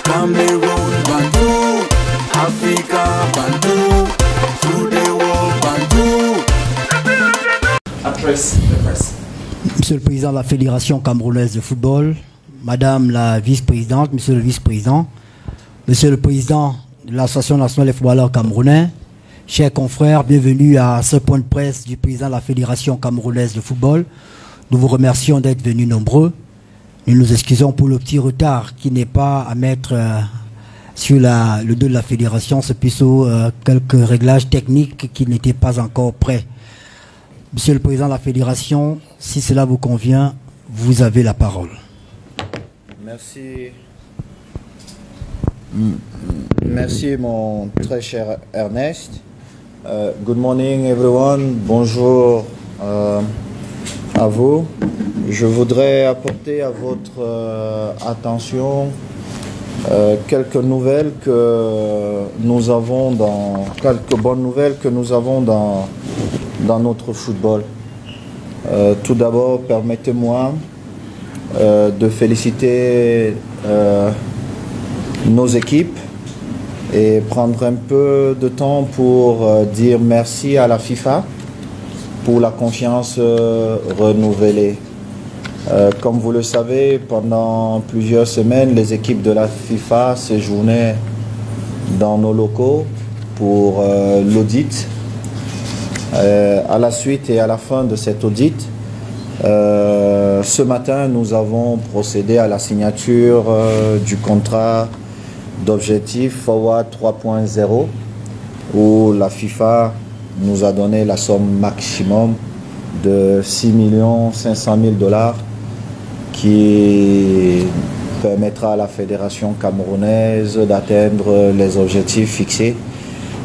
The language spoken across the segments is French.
Cameroon Bantou, Africa Bantou, through the world Bantou. Address the press. Monsieur le Président de la Fédération camerounaise de football, Madame la Vice-Présidente, Monsieur le Vice-Président, Monsieur le Président de l'Association nationale des footballeurs camerounais, chers confrères, bienvenue à ce point de presse du Président de la Fédération camerounaise de football. Nous vous remercions d'être venus nombreux. Nous nous excusons pour le petit retard qui n'est pas à mettre sur le dos de la Fédération. C'est plutôt quelques réglages techniques qui n'étaient pas encore prêts. Monsieur le Président de la Fédération, si cela vous convient, vous avez la parole. Merci. Merci mon très cher Ernest. Good morning everyone. Bonjour à vous. Je voudrais apporter à votre attention quelques bonnes nouvelles que nous avons dans notre football. Tout d'abord, permettez-moi de féliciter nos équipes et prendre un peu de temps pour dire merci à la FIFA pour la confiance renouvelée. Comme vous le savez, pendant plusieurs semaines, les équipes de la FIFA séjournaient dans nos locaux pour l'audit. À la suite et à la fin de cet audit, ce matin, nous avons procédé à la signature du contrat d'objectif Forward 3.0 où la FIFA nous a donné la somme maximum de 6 500 000 $, qui permettra à la Fédération camerounaise d'atteindre les objectifs fixés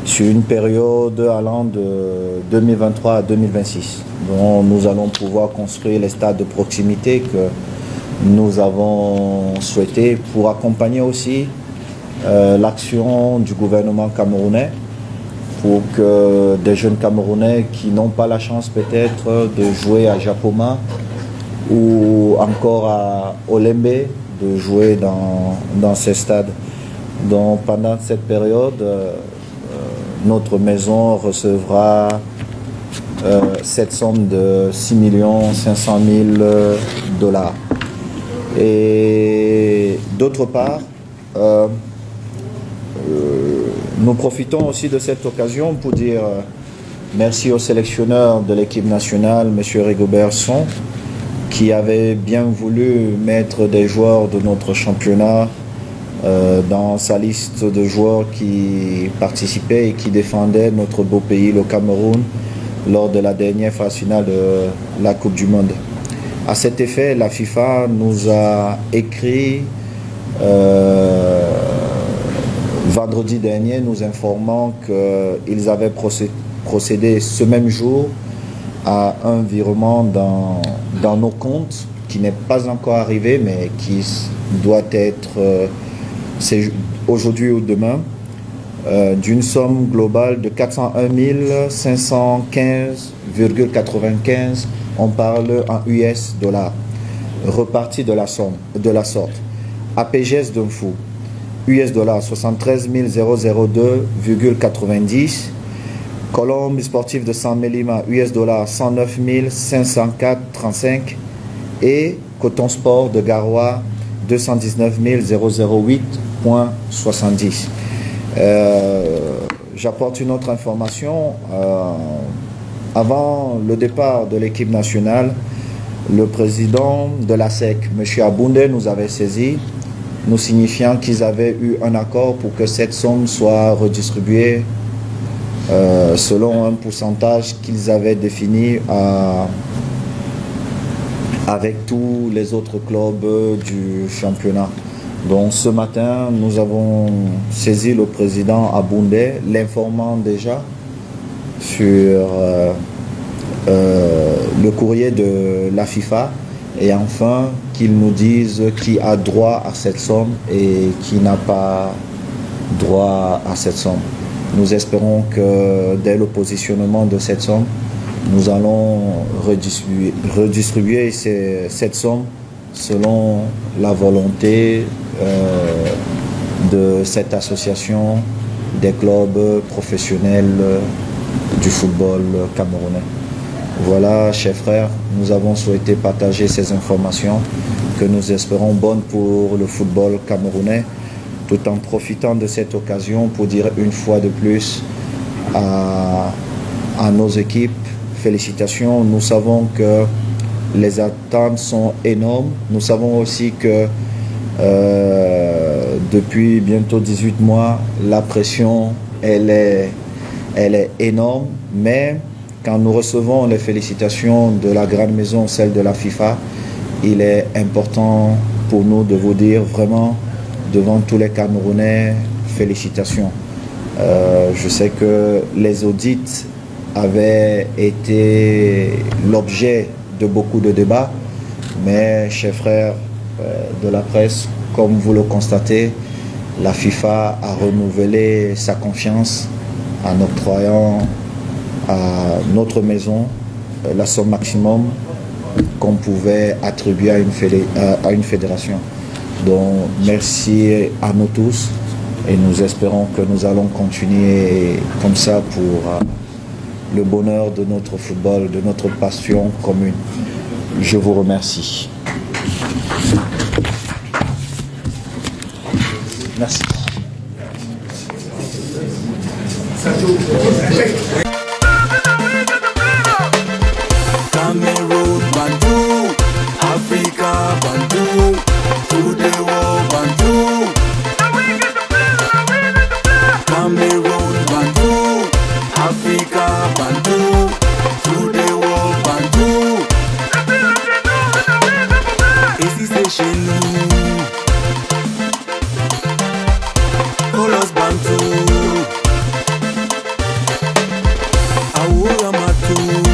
sur une période allant de 2023 à 2026. Donc nous allons pouvoir construire les stades de proximité que nous avons souhaité pour accompagner aussi l'action du gouvernement camerounais pour que des jeunes Camerounais qui n'ont pas la chance peut-être de jouer à Japoma ou encore à Olembe, de jouer dans ces stades. Donc pendant cette période, notre maison recevra cette somme de 6 500 000 $. Et d'autre part, nous profitons aussi de cette occasion pour dire merci au sélectionneur de l'équipe nationale, M. Rigobert Song, qui avait bien voulu mettre des joueurs de notre championnat dans sa liste de joueurs qui participaient et qui défendaient notre beau pays, le Cameroun, lors de la dernière phase finale de la Coupe du Monde. À cet effet, la FIFA nous a écrit vendredi dernier, nous informant qu'ils avaient procédé ce même jour à un virement dans nos comptes qui n'est pas encore arrivé mais qui doit être aujourd'hui ou demain, d'une somme globale de 401 515,95, on parle en US dollars, reparti de la sorte. APGS d'un fou, US dollars 73 002,90, Colombe sportif de San Melima, US dollars 109 504,35 et Coton Sport de Garoua 219 008,70. J'apporte une autre information. Avant le départ de l'équipe nationale, le président de la SEC, M. Abounde, nous avait saisi, nous signifiant qu'ils avaient eu un accord pour que cette somme soit redistribuée selon un pourcentage qu'ils avaient défini avec tous les autres clubs du championnat. Donc ce matin, nous avons saisi le président Abounde, l'informant déjà sur le courrier de la FIFA et enfin qu'ils nous disent qui a droit à cette somme et qui n'a pas droit à cette somme. Nous espérons que dès le positionnement de cette somme, nous allons redistribuer cette somme selon la volonté de cette association des clubs professionnels du football camerounais. Voilà, chers frères, nous avons souhaité partager ces informations que nous espérons bonnes pour le football camerounais, tout en profitant de cette occasion pour dire une fois de plus à nos équipes, félicitations. Nous savons que les attentes sont énormes. Nous savons aussi que depuis bientôt 18 mois, la pression elle est énorme, mais quand nous recevons les félicitations de la grande maison, celle de la FIFA, il est important pour nous de vous dire vraiment devant tous les Camerounais, félicitations. Je sais que les audits avaient été l'objet de beaucoup de débats, mais chers frères de la presse, comme vous le constatez, la FIFA a renouvelé sa confiance en octroyant à notre maison la somme maximum qu'on pouvait attribuer à une fédération. Donc merci à nous tous et nous espérons que nous allons continuer comme ça pour le bonheur de notre football, de notre passion commune. Je vous remercie. Merci. Cameroon Bantu, Africa Bantu, to the world Bantu. Cameroon Bantu, Africa Bantu, to the world Bantu. Ici c'est chez nous, Colos Bantu, Aoura Matu.